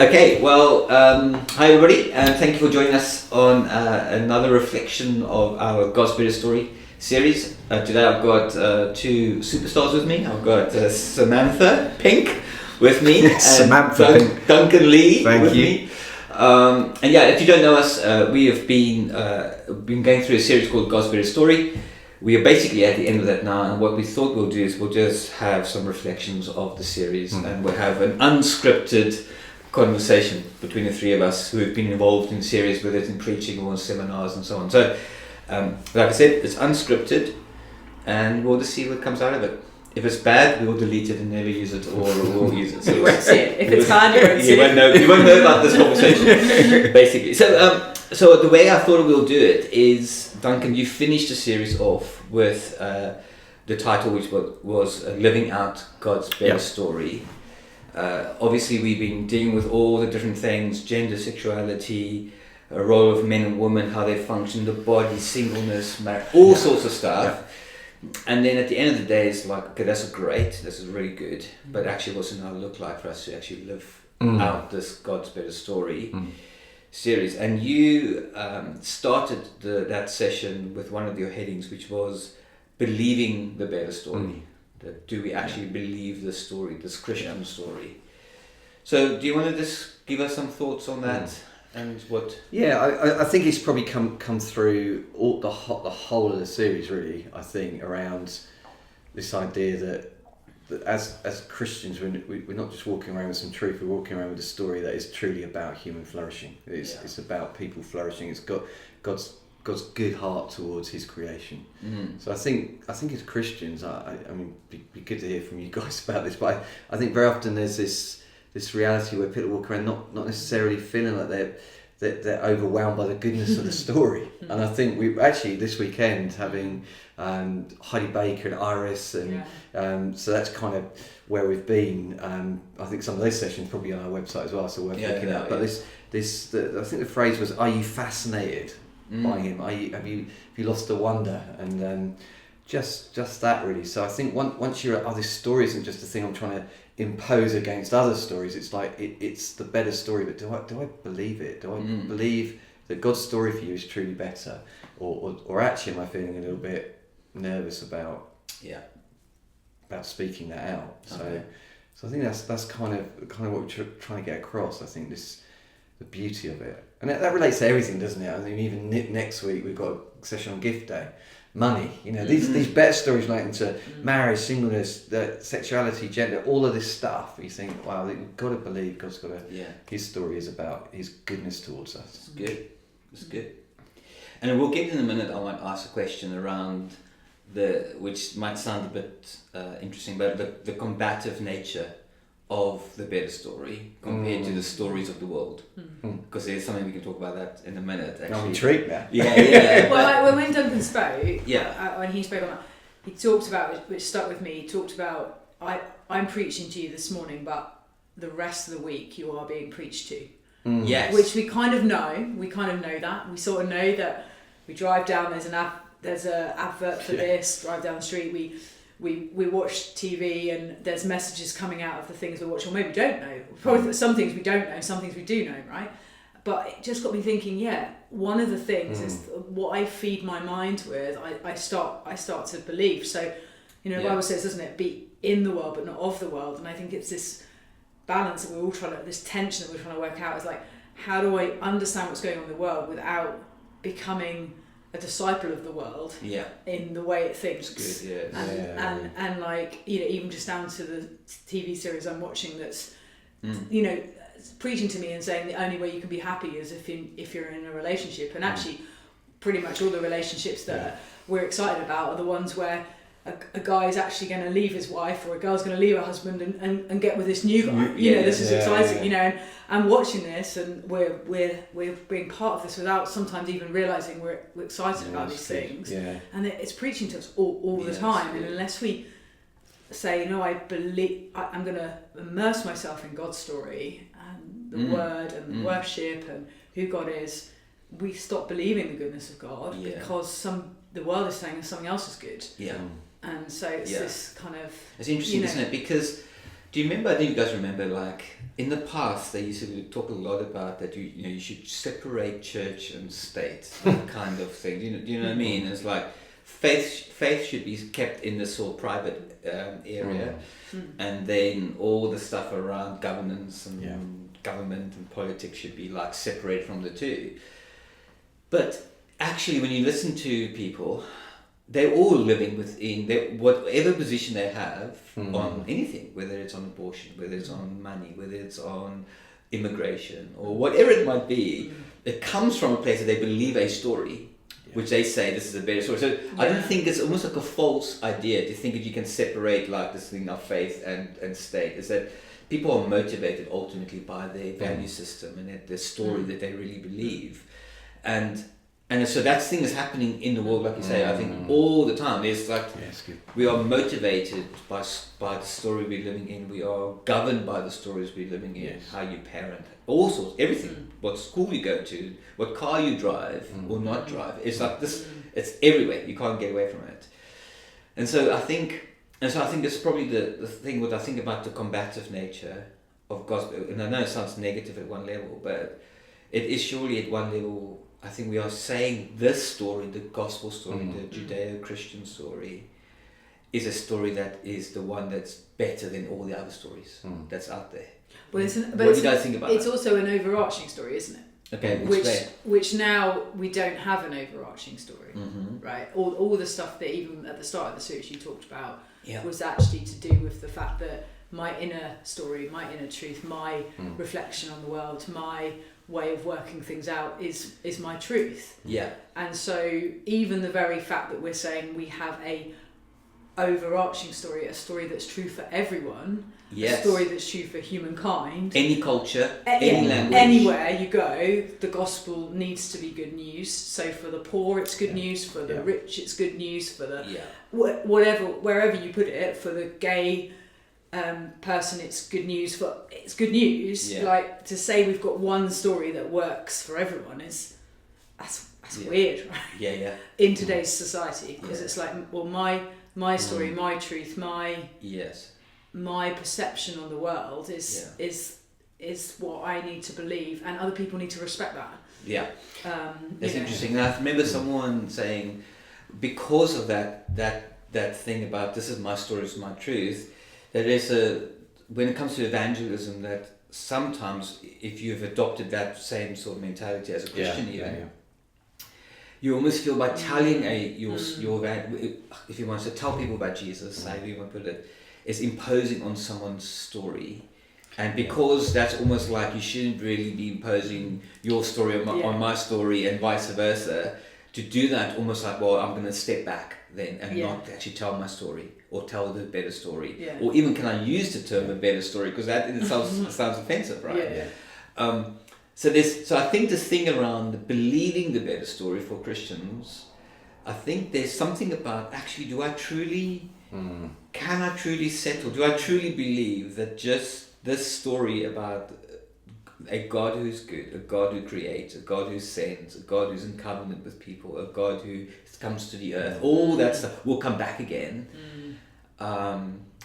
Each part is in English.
Okay, well, hi everybody, and thank you for joining us on another reflection of our God's Better Story series. Today I've got two superstars with me. I've got Samantha Pink with me, and Samantha Duncan Lee Thank with you. me. And yeah, if you don't know us, we have been going through a series called God's Better Story. We are basically at the end of that now, and what we thought we'll do is we'll just have some reflections of the series, and we'll have an unscripted conversation between the three of us who have been involved in series, whether it's in preaching or in seminars and so on. So, like I said, it's unscripted, and we'll just see what comes out of it. If it's bad, we'll delete it and never use it, or we'll use it. So you won't see it. If it's bad, you won't see it. You won't know about this conversation, basically. So the way I thought we'll do it is, Duncan, you finished the series off with the title, which was Living Out God's Better Story. Obviously, we've been dealing with all the different things: gender, sexuality, a role of men and women, how they function, the body, singleness, marriage, all sorts of stuff. And then at the end of the day, it's like, okay, that's great, this is really good, but actually, what's it now look like for us to actually live out this God's Better Story series? And you started that session with one of your headings, which was believing the better story. That do we actually believe the story, this Christian story? So do you want to just give us some thoughts on that and what? Yeah, I think it's probably come through the whole of the series, really. I think around this idea that as Christians, we're not just walking around with some truth, we're walking around with a story that is truly about human flourishing. It's about people flourishing. It's got God's good heart towards His creation. So I think as Christians, I mean, be good to hear from you guys about this. But I think very often there's this reality where people walk around not necessarily feeling like they're overwhelmed by the goodness of the story. And I think we actually this weekend having Heidi Baker and Iris, and so that's kind of where we've been. I think some of those sessions probably on our website as well, so we're looking at. But I think the phrase was, "Are you fascinated by Him? Have you lost the wonder?" And just that really. So I think once you're this story isn't just a thing I'm trying to impose against other stories. It's like it's the better story. But do I believe it? Do I believe that God's story for you is truly better, or actually am I feeling a little bit nervous about speaking that out? So I think that's kind of what we're trying to get across. I think the beauty of it. And that relates to everything, doesn't it? I mean, even next week we've got a session on gift day, money. You know, these better stories relating to marriage, singleness, sexuality, gender, all of this stuff. You think, wow, you've got to believe God's got His story is about His goodness towards us. It's good. And we'll get in a minute. I might ask a question around which might sound a bit interesting, but the combative nature of the better story compared to the stories of the world, because there's something we can talk about that in a minute. Actually, I'm intrigued now. Well, when Duncan spoke, when he spoke on that, he talked about, which stuck with me. He talked about, I'm preaching to you this morning, but the rest of the week you are being preached to. Yes, which we kind of know. We kind of know that. We sort of know that. We drive down. There's a advert for this. Drive down the street. We watch TV and there's messages coming out of the things we watch, or maybe we don't know. Probably some things we don't know, some things we do know, right? But it just got me thinking, one of the things is what I feed my mind with, I start to believe. So, the Bible says, doesn't it, be in the world but not of the world. And I think it's this balance that we're all this tension that we're trying to work out is like, how do I understand what's going on in the world without becoming a disciple of the world in the way it thinks. That's good, and like, even just down to the TV series I'm watching that's preaching to me and saying the only way you can be happy is if you're in a relationship. And actually pretty much all the relationships that we're excited about are the ones where a guy is actually going to leave his wife, or a girl's going to leave her husband and get with this new guy. This is exciting. And I'm watching this, and we're being part of this without sometimes even realizing we're excited about these things. And it's preaching to us all the time. And unless we say, I believe, I'm going to immerse myself in God's story and the Word and worship and who God is, we stop believing the goodness of God because the world is saying something else is good. And so it's this kind of... It's interesting, isn't it? Because Do you remember? I think you guys remember, like in the past, they used to talk a lot about that. You should separate church and state, kind of thing. Do you know what I mean? It's like faith should be kept in this sort of private area, and then all the stuff around governance and government and politics should be like separated from the two. But actually, when you listen to people, they're all living within whatever position they have on anything, whether it's on abortion, whether it's on money, whether it's on immigration, or whatever it might be. It comes from a place that they believe a story, which they say this is a better story. So I don't think it's almost like a false idea to think that you can separate like this thing of faith and state. Is that people are motivated ultimately by their value system and the story that they really believe. And so that thing is happening in the world, like you say, I think all the time. It's like we are motivated by the story we're living in. We are governed by the stories we're living in, how you parent, all sorts, everything. What school you go to, what car you drive or not drive. It's like this, it's everywhere. You can't get away from it. And so I think it's probably the thing what I think about the combative nature of gospel. And I know it sounds negative at one level, but it is surely at one level. I think we are saying this story, the gospel story, the Judeo-Christian story, is a story that is the one that's better than all the other stories that's out there. Well, what do you guys think about it's that? also an overarching story, isn't it? Okay, which now we don't have an overarching story, right? All the stuff that even at the start of the series you talked about was actually to do with the fact that my inner story, my inner truth, my reflection on the world, my way of working things out is my truth. Yeah. And so even the very fact that we're saying we have a overarching story, a story that's true for everyone, a story that's true for humankind, any culture, any language, anywhere you go, the gospel needs to be good news. So for the poor it's good news, for the rich it's good news, for the whatever, wherever you put it, for the gay person it's good news. Like to say we've got one story that works for everyone that's weird, right? In today's society, because it's like, well, my story, my truth, my perception on the world is what I need to believe, and other people need to respect that. That's interesting. And I remember someone saying, because of that thing about this is my story, this is my truth, that is when it comes to evangelism, that sometimes if you've adopted that same sort of mentality as a Christian, you almost feel by telling your if you want to tell people about Jesus, however you want to put it, is imposing on someone's story. And because that's almost like you shouldn't really be imposing your story on my story and vice versa, to do that almost like, well, I'm going to step back then and not actually tell my story or tell the better story. Or even can I use the term a better story, because that in itself sounds offensive, right? So I think this thing around believing the better story for Christians, I think there's something about actually, can I truly settle? Do I truly believe that just this story about a God who's good, a God who creates, a God who sends, a God who's in covenant with people, a God who comes to the earth, all that stuff will come back again.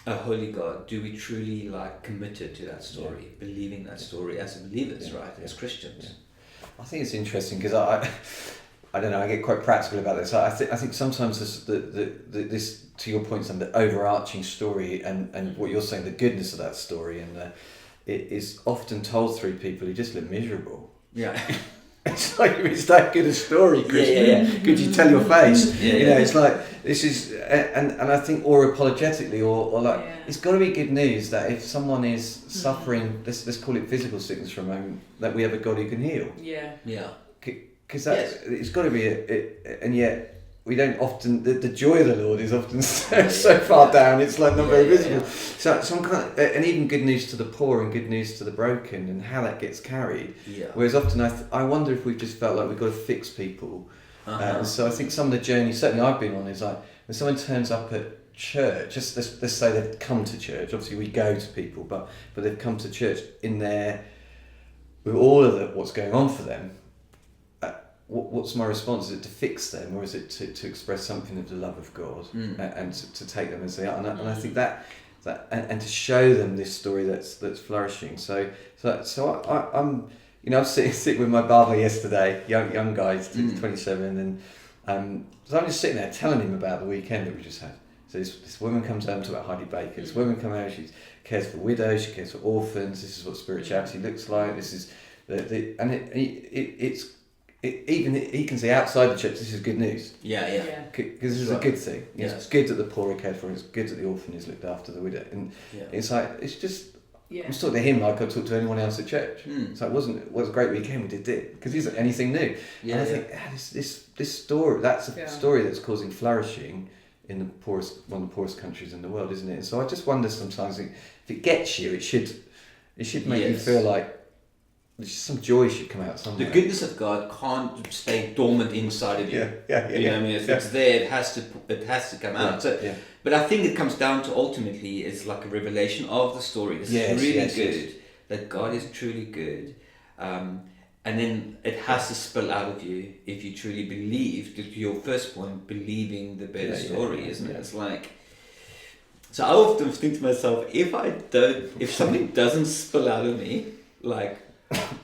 A holy God, do we truly committed to that story, believing that story as believers, right? As Christians. I think it's interesting because I don't know, I get quite practical about this. I think sometimes this to your point, the overarching story and what you're saying, the goodness of that story, and it is often told through people who just look miserable. It's like, it's that good a story, Chris. Could you tell your face? It's like, this is, and I think, or apologetically, or it's got to be good news that if someone is suffering, let's call it physical sickness for a moment, that we have a God who can heal. Because it's got to be, and yet we don't often, the joy of the Lord is often so far down, it's like not very visible. So some kind of, and even good news to the poor and good news to the broken, and how that gets carried. Whereas often I wonder if we've just felt like we've got to fix people. And so I think some of the journey, certainly I've been on, is like when someone turns up at church, just let's say they've come to church, obviously we go to people, but they've come to church in there with all of what's going on for them. What's my response? Is it to fix them, or is it to express something of the love of God and to take them as they are? And I think that that and to show them this story that's flourishing. So I'm I'm sitting with my barber yesterday, young guy, 27, and so I'm just sitting there telling him about the weekend that we just had. So this woman comes home to about Heidi Baker. This woman comes home, she cares for widows, she cares for orphans. This is what spirituality looks like. This is even he can say outside the church, this is good news. Yeah. Because this is a good thing. Yeah. It's good that the poor are cared for. It's good that the orphan is looked after, the widow, and it's like it's just. Yeah. I'm just talking to him like I talk to anyone else at church. So it was a great weekend. We did it because he's anything new. And I think this story, that's a story that's causing flourishing in the one of the poorest countries in the world, isn't it? And so I just wonder sometimes if it gets you, it should make you feel like some joy should come out somewhere. The goodness of God can't stay dormant inside of you. Yeah. You know what I mean? If it's there, it has to come out. So, but I think it comes down to ultimately it's like a revelation of the story. This is really good. That God is truly good. And then it has to spill out of you if you truly believe, to your first point, believing the better story, isn't it? It's like, so I often think to myself, if something doesn't spill out of me, like...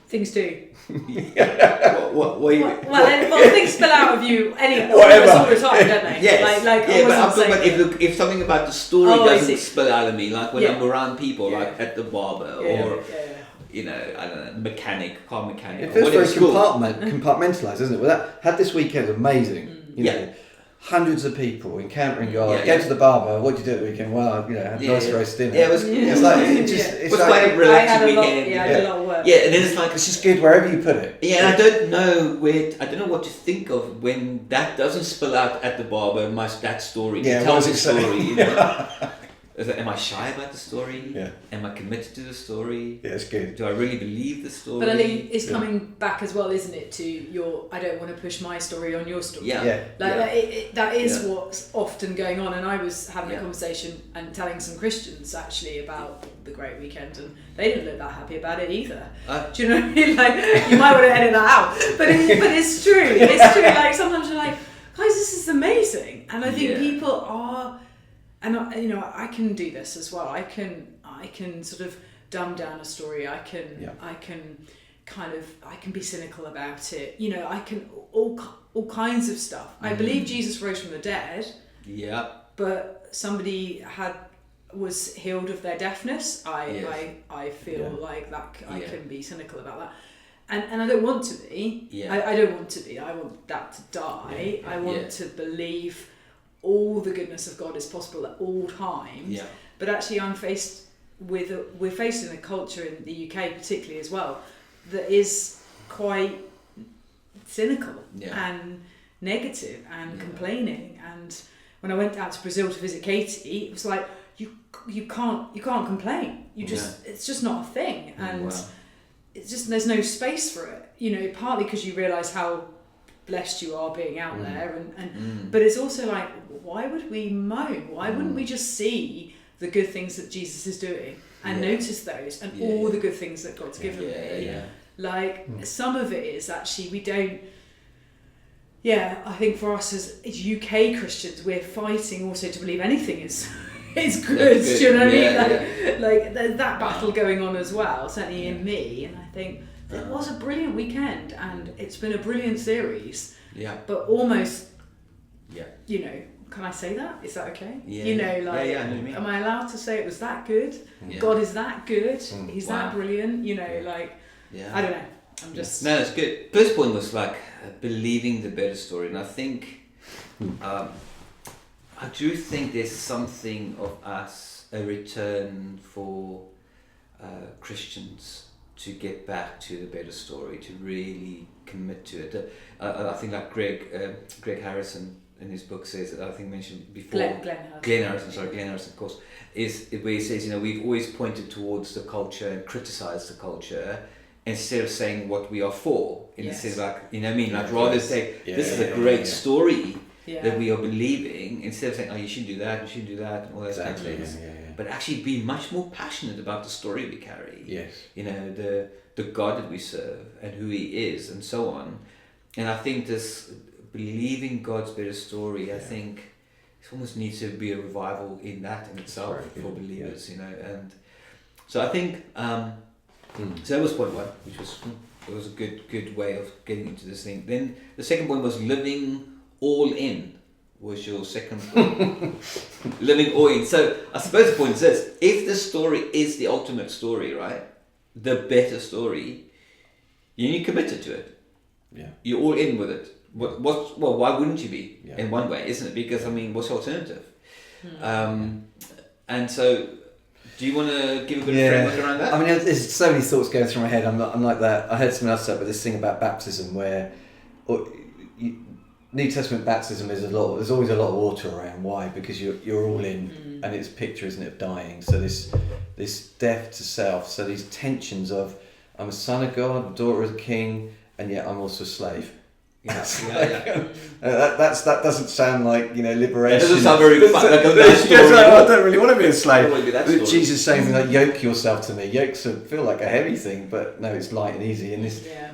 Things do. What things spill out of you almost all the time, don't they? Yes. But I'm talking about if something about the story doesn't spill out of me, like when I'm around people, like at the barber or... I don't know, car mechanic. It feels very compartmentalised, isn't it? Well, had this weekend amazing. You know, hundreds of people encountering God. Go to the barber. What did you do at the weekend? Well, had a nice roast dinner. Yeah, it was. It's like it's like quite a relaxing weekend. I had a lot of work. Yeah, and then it's like it's just good wherever you put it. Yeah, and I don't know what to think of when that doesn't spill out at the barber. That story tells the story. Am I shy about the story? Yeah. Am I committed to the story? Yeah, it's good. Do I really believe the story? But I think it's coming back as well, isn't it, to your, I don't want to push my story on your story. That is what's often going on. And I was having a conversation and telling some Christians actually about the Great Weekend, and they didn't look that happy about it either. Do you know what I mean? Like, you might want to edit that out. But it's true. It's true. Like, sometimes you're like, guys, this is amazing. And I think people are... And I can do this as well. I can sort of dumb down a story. I can be cynical about it. I can all kinds of stuff. I believe Jesus rose from the dead. Yeah. But somebody was healed of their deafness. I feel like that I can be cynical about that. And I don't want to be. Yeah. I don't want to be. I want that to die. I want to believe all the goodness of God is possible at all times. Yeah. But actually we're faced in a culture in the UK particularly as well that is quite cynical and negative and complaining. And when I went out to Brazil to visit Katie, it was like you can't complain. It's just not a thing. And it's just there's no space for it. Partly because you realise how blessed you are being out there, but it's also like, why would we moan? Why wouldn't we just see the good things that Jesus is doing and notice those and all the good things that God's given me? Like some of it is actually we don't. I think for us as UK Christians, we're fighting also to believe anything is good. Do you know what I mean? Like there's that battle going on as well, certainly in me, and I think. It was a brilliant weekend, and it's been a brilliant series. Yeah. But almost, can I say that? Is that okay? Yeah. Am I allowed to say it was that good? Yeah. God is that good. He's that brilliant. I don't know. I'm just... No, it's good. First point was like believing the better story, and I think, I do think there's something of us, a return for Christians to get back to the better story, to really commit to it. I think like Greg Harrison in his book says, I think mentioned before, Glenn Harrison, of course, is where he says, we've always pointed towards the culture and criticised the culture instead of saying what we are for. Instead of like, rather say, this is a great story that we are believing, instead of saying, you shouldn't do that, and all those kind of things. But actually be much more passionate about the story we carry. Yes. The God that we serve and who He is and so on. And I think this believing God's better story, I think it almost needs to be a revival in that in itself Right, for yeah. believers, you know. And so I think so that was point one, which was a good way of getting into this thing. Then the second point was living all in. Was your second point. Living all in. So I suppose the point is this: if the story is the ultimate story, right, the better story, you're committed to it. Yeah. You're all in with it. Well, why wouldn't you be? Yeah. In one way, isn't it? Because I mean, what's the alternative? And so, do you want to give a bit of framework around that? I mean, there's so many thoughts going through my head. I'm like that. I heard someone else say about this thing about baptism, where New Testament baptism is there's always a lot of water around. Why? Because you're all in, and it's a picture, isn't it, of dying. So this death to self. So these tensions of I'm a son of God, a daughter of the King, and yet I'm also a slave. That doesn't sound like liberation. It doesn't sound very fun. Like I don't really want to be a slave. Be that Jesus saying like yoke yourself to me. Yokes feel like a heavy thing, but no, it's light and easy. And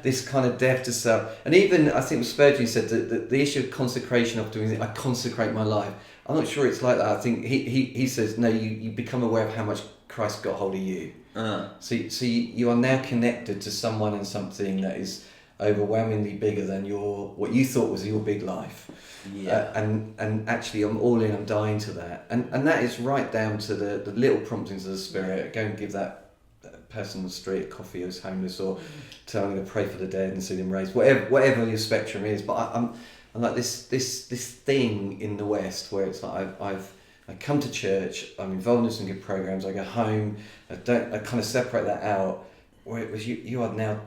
this kind of death to self. And even I think Spurgeon said that the issue of consecration of doing I consecrate my life. I'm not sure it's like that. I think he says no. You become aware of how much Christ got hold of you. So you are now connected to someone and something that is overwhelmingly bigger than what you thought was your big life. And actually I'm all in, I'm dying to that, and that is right down to the little promptings of the Spirit. Go and give that person on the street a coffee who's homeless, or tell them to pray for the dead and see them raised, whatever your spectrum is. But I'm like this thing in the West where it's like I come to church, I'm involved in some good programs, I go home, I kind of separate that out, whereas you are now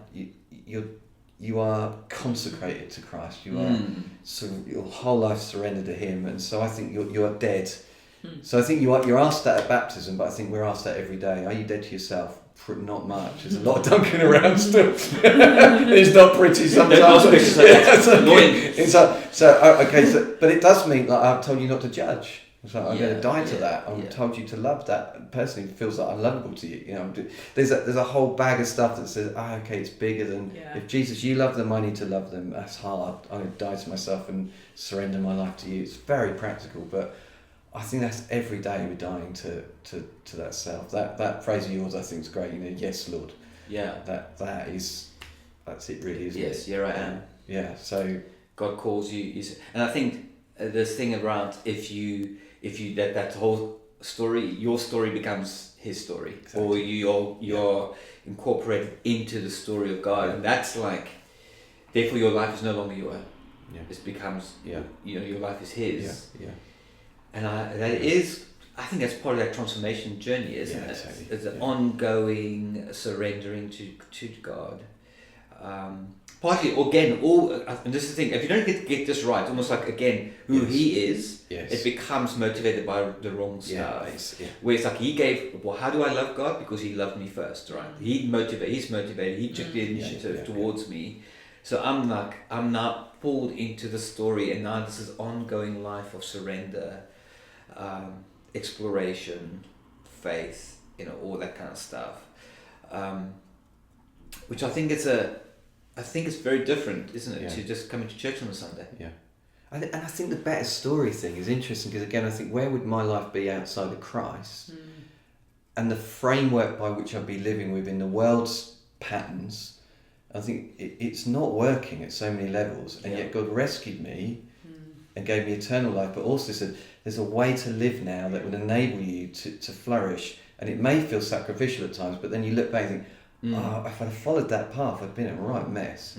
you are consecrated to Christ. You are sort of your whole life surrendered to Him, and so I think you are dead. So I think you're asked that at baptism, but I think we're asked that every day. Are you dead to yourself? Not much. There's a lot of dunking around still. It's not pretty sometimes. But it does mean like I've told you not to judge. So I'm going to die to that. I'm told you to love that person who feels like unlovable to you. There's a whole bag of stuff that says, it's bigger than if Jesus, you love them, I need to love them. That's hard. I'm going to die to myself and surrender my life to you. It's very practical, but I think that's every day we're dying to that self. That phrase of yours, I think, is great. Yes, Lord. Yeah. That's it, really, isn't it? Yes, here I am. Yeah. So God calls you, and I think this thing around if you that whole story, your story becomes His story, or you're incorporated into the story of God, and that's like, therefore your life is no longer your own. It becomes your life is His. And I think that's part of that transformation journey, isn't it? Totally. It's an ongoing surrendering to God. Partly, again, and this is the thing, if you don't get this right, almost like, again, who He is, it becomes motivated by the wrong stuff. Where it's like how do I love God? Because He loved me first, right? He's motivated, He took the initiative towards me. So I'm now pulled into the story, and now this is ongoing life of surrender, exploration, faith, all that kind of stuff. Which I think it's very different, isn't it, to just coming to church on a Sunday? Yeah. And I think the better story thing is interesting because, again, I think where would my life be outside of Christ? And the framework by which I'd be living within the world's patterns, I think it's not working at so many levels. And yet God rescued me and gave me eternal life, but also said there's a way to live now that would enable you to flourish. And it may feel sacrificial at times, but then you look back and think, if I'd followed that path, I'd been in a right mess.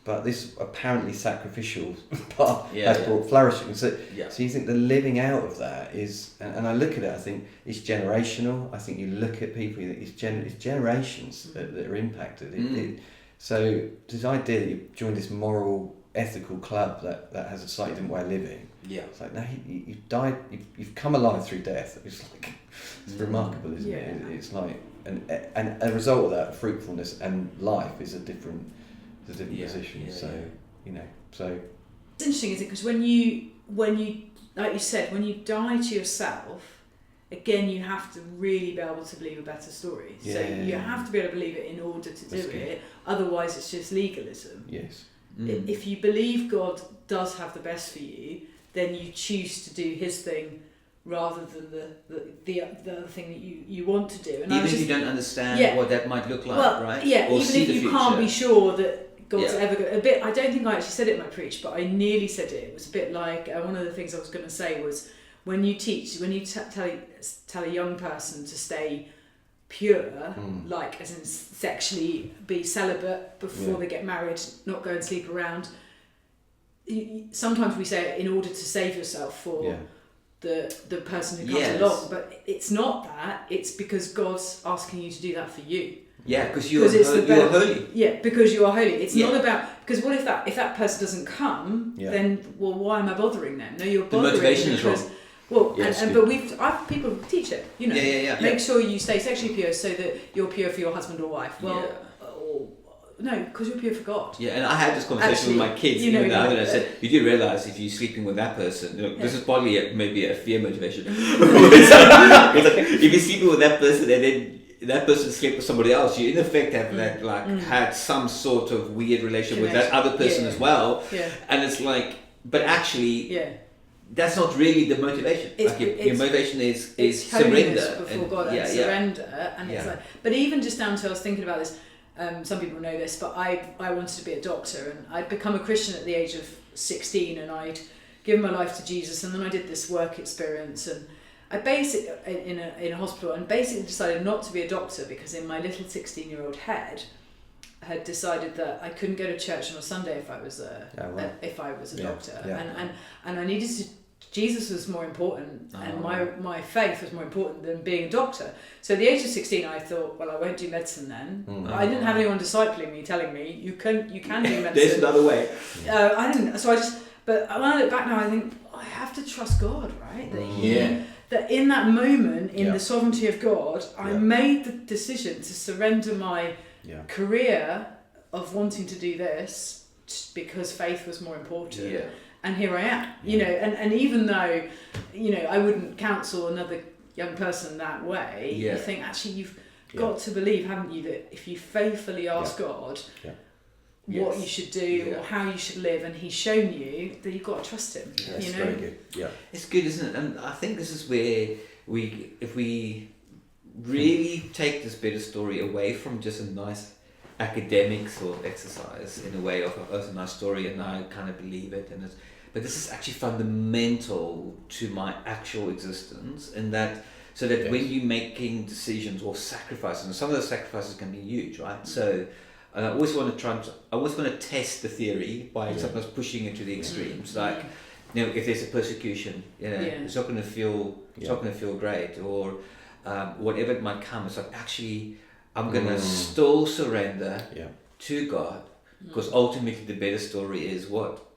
But this apparently sacrificial path has brought flourishing. So you think the living out of that is, and I look at it, I think it's generational. I think you look at people, you think it's generations that are impacted. So this idea that you joined this moral, ethical club that has a slightly different way of living. It's like, no, you've died, you've come alive through death. It's remarkable, isn't it? It's like, and a result of that, fruitfulness and life is a different position. So it's interesting, isn't it? Because when you like you said, when you die to yourself, again, you have to really be able to believe a better story. So you have to be able to believe it in order to do it. Otherwise, it's just legalism. Yes. If you believe God does have the best for you, then you choose to do his thing rather than the other thing that you want to do. And even if you don't understand what that might look like, right? Yeah, or even if you can't be sure that God's ever going to... I don't think I actually said it in my preach, but I nearly said it. It was a bit like, one of the things I was going to say was, when you tell a young person to stay pure, like as in sexually be celibate before they get married, not go and sleep around, sometimes we say in order to save yourself for the person who comes along, but it's not that. It's because God's asking you to do that for you. Yeah, because you're holy. Yeah, because you are holy. It's not about, because what if that person doesn't come? Then why am I bothering them? No, you're bothering. The motivation is wrong. Well, but I've people teach it. You know, make sure you stay sexually pure so that you're pure for your husband or wife. Well, no, because you're pure for God. Yeah, and I had this conversation with my kids even the other day. I said, you do realise if you're sleeping with that person, this is probably maybe a fear motivation. If you're sleeping with that person and then that person slept with somebody else, you in effect have had some sort of weird relation with that other person as well. Yeah. And it's like, but actually, that's not really the motivation. Your motivation is surrender before God and surrender. And it's like, but even just down to, I was thinking about this. Some people know this, but I wanted to be a doctor, and I'd become a Christian at the age of 16, and I'd given my life to Jesus, and then I did this work experience, and I basically in a hospital, and basically decided not to be a doctor because in my little 16-year-old head, I had decided that I couldn't go to church on a Sunday if I was a doctor, and I needed to. Jesus was more important, and my faith was more important than being a doctor. So at the age of 16, I thought, well, I won't do medicine then. I didn't have anyone discipling me, telling me you can do medicine. There's another way. I didn't. So but when I look back now, I think I have to trust God, right? That in that moment, in the sovereignty of God, I made the decision to surrender my career of wanting to do this because faith was more important. Yeah. And here I am, you know, and even though, you know, I wouldn't counsel another young person that way, you think actually you've got to believe, haven't you, that if you faithfully ask God what you should do or how you should live, and He's shown you, that you've got to trust Him. Yes, you know? very good. Yeah, it's good, isn't it? And I think this is where if we really take this better story away from just a nice academic sort of exercise in a way of a nice story, and I kind of believe it, but this is actually fundamental to my actual existence, and that so that when you're making decisions or sacrifices, and some of those sacrifices can be huge, right? So I always want to test the theory by sometimes pushing it to the extremes, like, you know, if there's a persecution, you know, it's not going to feel great, or whatever it might come. It's like, actually, I'm going to still surrender to God, because ultimately the better story is what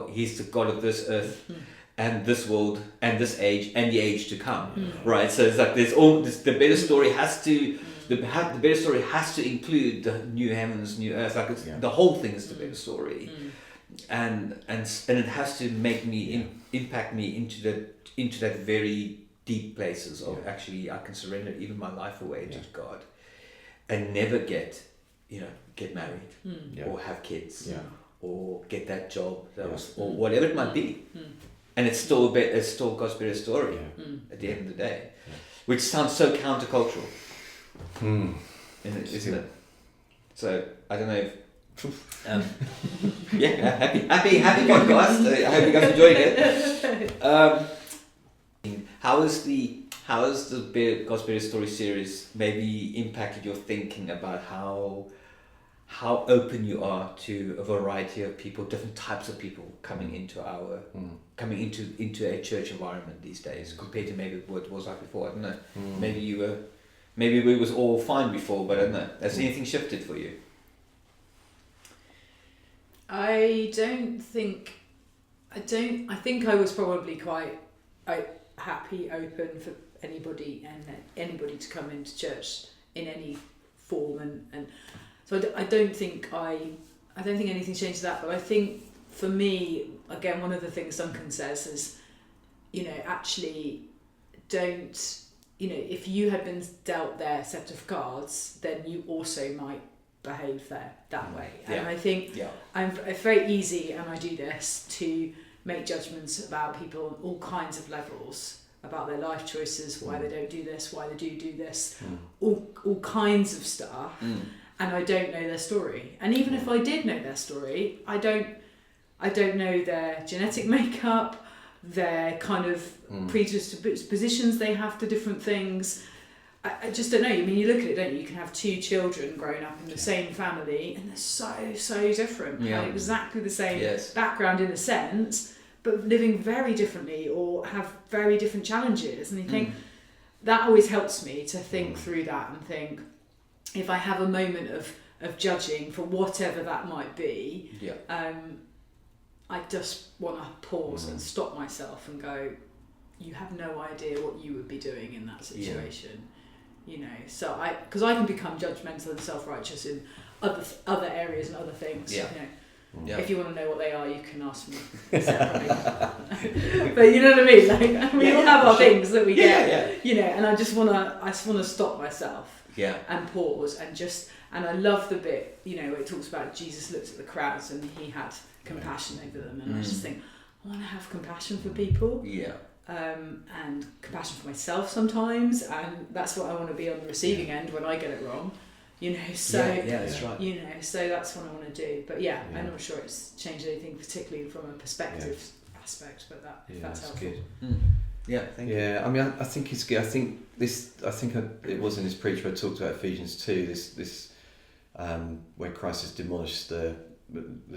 He's the God of this earth and this world and this age and the age to come, right? So it's like there's all this. The better story has to the better story has to include the new heavens, new earth. Like the whole thing is the better story, and it has to make me impact me into that very deep places of actually I can surrender even my life away to God, and never get married or have kids or get that job or whatever it might be, and it's still God's better story at the end of the day, which sounds so countercultural, isn't it? So I don't know if happy podcast. I hope you guys enjoyed it. How has the God's Better Story series maybe impacted your thinking about how open you are to a variety of people, different types of people coming into into a church environment these days, compared to maybe what it was like before? I don't know. Maybe it was all fine before, but I don't know. Has anything shifted for you? I think I was probably quite happy, open for anybody to come into church in any form, and so I don't think anything's changed to that. But I think for me, again, one of the things Duncan says is, you know, actually don't, you know, if you had been dealt their set of cards, then you also might behave that way. And I think it's very easy, and I do this, to make judgments about people on all kinds of levels, about their life choices, why they don't do this, why they do this, all kinds of stuff, and I don't know their story. And even if I did know their story, I don't know their genetic makeup, their kind of predispositions they have to different things. I just don't know. I mean, you look at it, don't you? You can have 2 children growing up in the same family, and they're so different. Yeah. Like exactly the same Yes. background in a sense, but living very differently or have very different challenges. And you think that always helps me to think through that and think, if I have a moment of judging for whatever that might be, I just want to pause and stop myself and go, you have no idea what you would be doing in that situation. You know, so because I can become judgmental and self-righteous in other areas and other things. Yeah. You know, Yeah. if you want to know what they are, you can ask me separately. But you know what I mean? Like we all have our things that we get. You know, and I just want to stop myself. Yeah. And pause and I love the bit, you know, where it talks about Jesus looked at the crowds and he had compassion over them, and I just think, I want to have compassion for people. Yeah. And compassion for myself sometimes, and that's what I want to be on the receiving end when I get it wrong, you know. So that's right. you know, so that's what I want to do. But I'm not sure it's changed anything particularly from a perspective aspect, but that's helpful. Good. Yeah, thank you. Yeah, I mean, I think it's good. I think it was in this preacher I talked about Ephesians 2. This where Christ has demolished the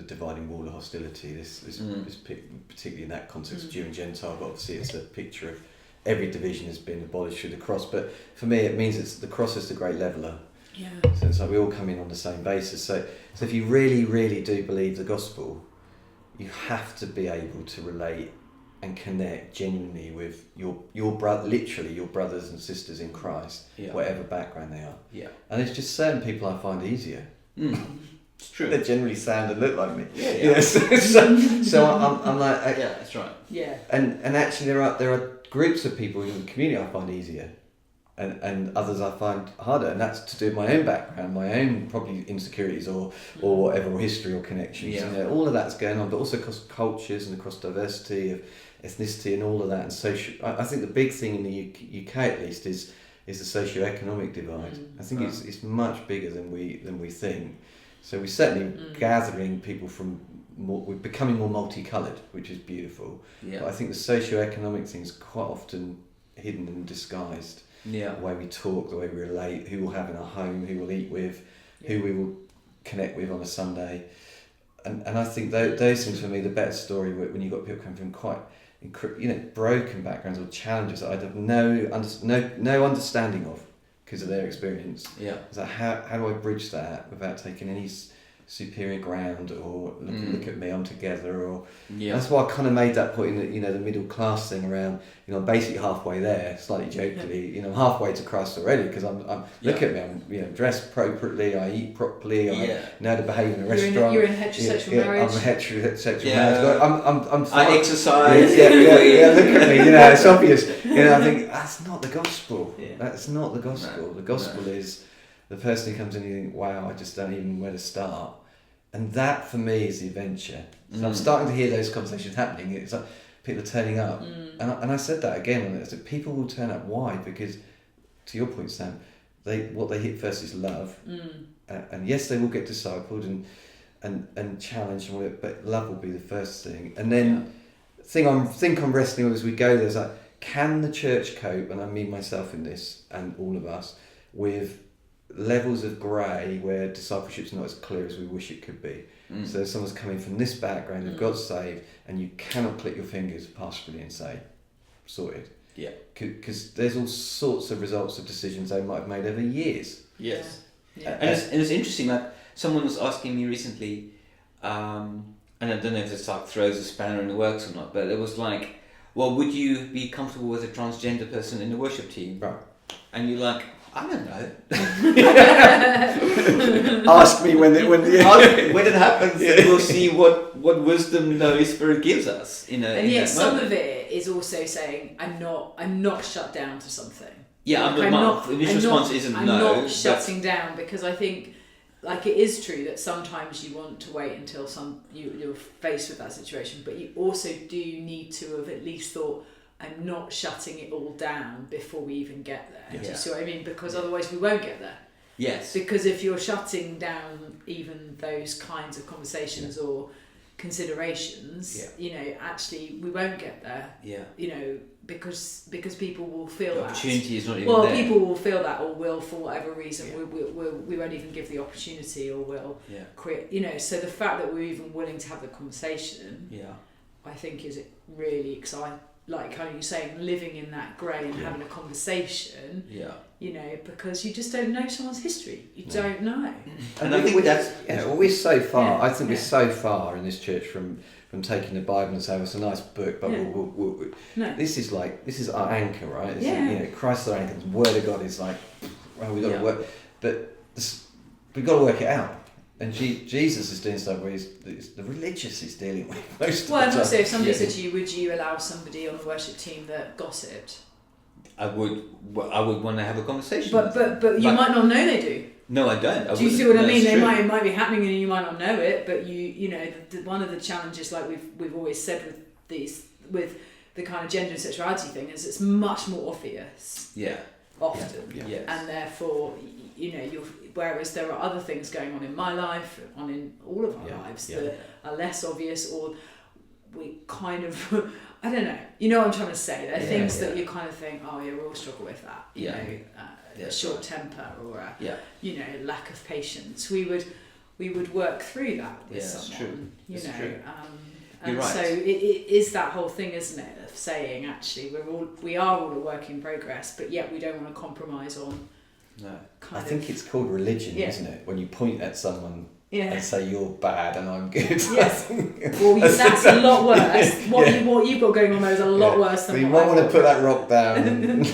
dividing wall of hostility. This particularly in that context, Jew and Gentile. But obviously, it's a picture of every division has been abolished through the cross. But for me, it means it's the cross is the great leveller. Yeah. So it's like we all come in on the same basis. So if you really, really do believe the gospel, you have to be able to relate and connect genuinely with your brother, literally your brothers and sisters in Christ, whatever background they are. Yeah. And it's just certain people I find easier. It's true. They generally sound and look like me. Yeah. Yes. So I'm like, that's right. Yeah. And actually there are groups of people in the community I find easier, and others I find harder, and that's to do with my own background, my own probably insecurities or whatever, or history or connections. Yeah. You know, all of that's going on, but also across cultures and across diversity of ethnicity and all of that, and social. I think the big thing in the UK at least is the socio-economic divide. I think it's much bigger than we think. So we're certainly gathering people from we're becoming more multicoloured, which is beautiful. Yeah. But I think the socio-economic thing is quite often hidden and disguised. Yeah. The way we talk, the way we relate, who we'll have in our home, who we'll eat with, who we will connect with on a Sunday. And I think those things for me, the better story when you've got people coming from quite broken backgrounds or challenges that I'd have no understanding of because of their experience. Yeah. So how do I bridge that without taking any superior ground or look at me, I'm together, or that's why I kind of made that point in the middle class thing around, I'm basically halfway there, slightly jokingly, I'm halfway to Christ already because I'm look at me, I'm dressed appropriately, I eat properly, I know how to behave in a restaurant. You're in heterosexual marriage. I'm a heterosexual marriage. I'm fine. I exercise. Yeah, look at me, it's obvious. I think that's not the gospel. Yeah. That's not the gospel. The gospel is the person who comes in and you think, wow, I just don't even know where to start. And that for me is the adventure. So I'm starting to hear those conversations happening. It's like people are turning up. And I said that again. I said people will turn up. Why? Because, to your point, Sam, what they hit first is love. And yes, they will get discipled and challenged, but love will be the first thing. And then the thing I'm wrestling with as we go there is like, can the church cope, and I mean myself in this and all of us, with levels of grey where discipleship's not as clear as we wish it could be. So someone's coming from this background, they've got saved, and you cannot click your fingers pastorally and say, sorted. Yeah. Because there's all sorts of results of decisions they might have made over years. Yes. Yeah. And it's interesting, like someone was asking me recently, and I don't know if this like throws a spanner in the works or not, but it was like, well, would you be comfortable with a transgender person in the worship team? Right. And you're like, I don't know. Ask me when it happens, we'll see what wisdom the Holy Spirit gives us. And yet, some of it is also saying, I'm not shut down to something. Yeah, like, the response isn't I'm no. not shutting down, because I think like it is true that sometimes you want to wait until you're faced with that situation, but you also do need to have at least thought, I'm not shutting it all down before we even get there. Do you see what I mean? Because otherwise we won't get there. Yes. Because if you're shutting down even those kinds of conversations or considerations, actually we won't get there. Yeah. Because people will feel the opportunity is not even there. there. People will feel that, or will, for whatever reason, we won't even give the opportunity, or will create. So the fact that we're even willing to have the conversation, I think is really exciting. Like how you're saying, living in that grey and having a conversation. Because you just don't know someone's history. You don't know. And I think we're so far. I think we're so far in this church from taking the Bible and saying, well, it's a nice book, but this is our anchor, right? Christ's our anchor. The Word of God is like, well, we've got to work, but we've got to work it out. And Jesus is doing stuff where the religious is dealing with most of the time. Well, and also, if somebody said to you, would you allow somebody on the worship team that gossiped? I would want to have a conversation. But you might not know they do. No, I don't. Do you see what I mean? It might be happening and you might not know it. But one of the challenges, like we've always said with the kind of gender and sexuality thing, is it's much more obvious. Yeah. Often. Yeah. Yes. And therefore, whereas there are other things going on in my life, in all of our lives that are less obvious, or we kind of. I don't know. You know what I'm trying to say? There are things that you kind of think, oh yeah, we all struggle with that. You know, short temper or lack of patience. We would work through that with someone. It's true. True. You're right. So it is that whole thing, isn't it, of saying actually we are all a work in progress, but yet we don't want to compromise on. No. I think it's called religion, isn't it? When you point at someone. And say you're bad and I'm good. Yes. Well, that's a lot worse. What you've got going on there is a lot worse than. So you might want to put that rock down and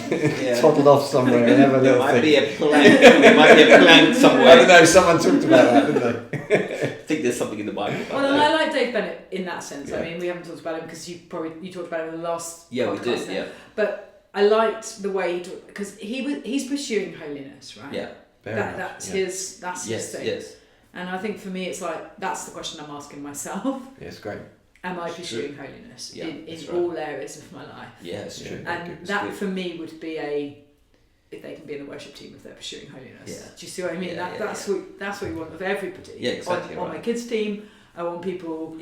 toddle off somewhere and have a little thing. There might be a plank somewhere. I don't know. Someone talked about that, didn't they? I think there's something in the Bible. Well, and I like Dave Bennett in that sense. Yeah. I mean, we haven't talked about him because you talked about him in the last. Yeah, podcast we did. Then. Yeah. But I liked the way he talked, because he's pursuing holiness, right? Yeah. That's his thing. Yes. And I think for me, it's like, that's the question I'm asking myself. Yeah, it's great. Am I pursuing holiness in right. all areas of my life? Yeah, it's true. And that for me would be if they can be in the worship team, if they're pursuing holiness. Yeah. Do you see what I mean? That's what you want of everybody. Yeah, exactly. On my kids' team, I want people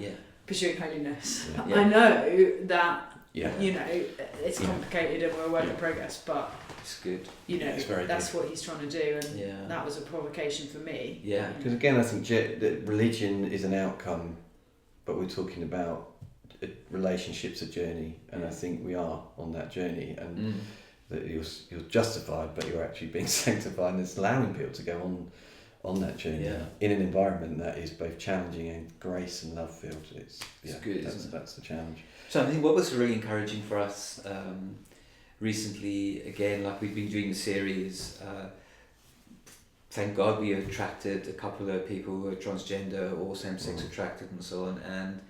pursuing holiness. Yeah. I know that it's complicated and we're a work in progress, but it's good. That's what he's trying to do, and that was a provocation for me. Yeah, because again, I think that religion is an outcome, but we're talking about relationships, a journey, and I think we are on that journey, and that you're justified, but you're actually being sanctified, and it's allowing people to go on that journey in an environment that is both challenging and grace and love filled. It's good. That's the challenge. So I think what was really encouraging for us recently, again, like we've been doing the series, thank God we attracted a couple of people who are transgender or same-sex attracted and so on, and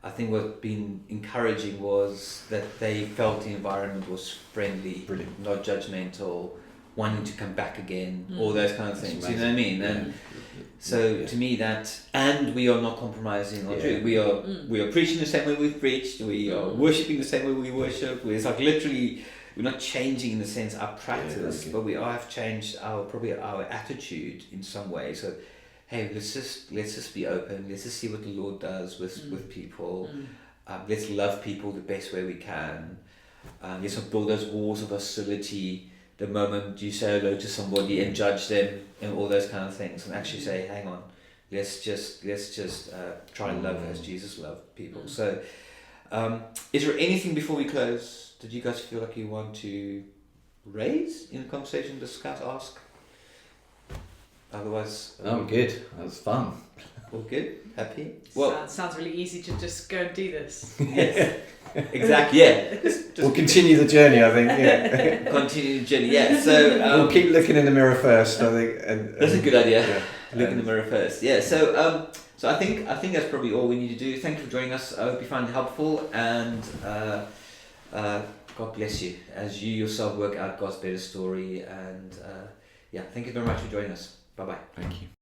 I think what's been encouraging was that they felt the environment was friendly, brilliant, not judgmental, wanting to come back again, all those kind of things, you know what I mean? And so to me and we are not compromising on truth. We are preaching the same way we've preached, we are worshipping the same way we worship. It's like literally, we're not changing in the sense our practice, but we have changed our attitude in some way. So hey, let's just be open, let's just see what the Lord does with people. Let's love people the best way we can. Let's not build those walls of hostility the moment you say hello to somebody and judge them and all those kind of things, and actually say, hang on, let's just try and love as Jesus loved people. So is there anything before we close that you guys feel like you want to raise in the conversation, discuss, ask? Otherwise, I'm good. That was fun. All good? Happy? Sounds really easy to just go and do this. Yes. Exactly. Yeah. We'll continue the journey, I think. Yeah. Continue the journey. Yeah. So we'll keep looking in the mirror first, I think. And that's a good idea. Yeah. Look in the mirror first. Yeah. So I think that's probably all we need to do. Thank you for joining us. I hope you found it helpful, and God bless you as you yourself work out God's better story. And thank you very much for joining us. Bye bye. Thank you.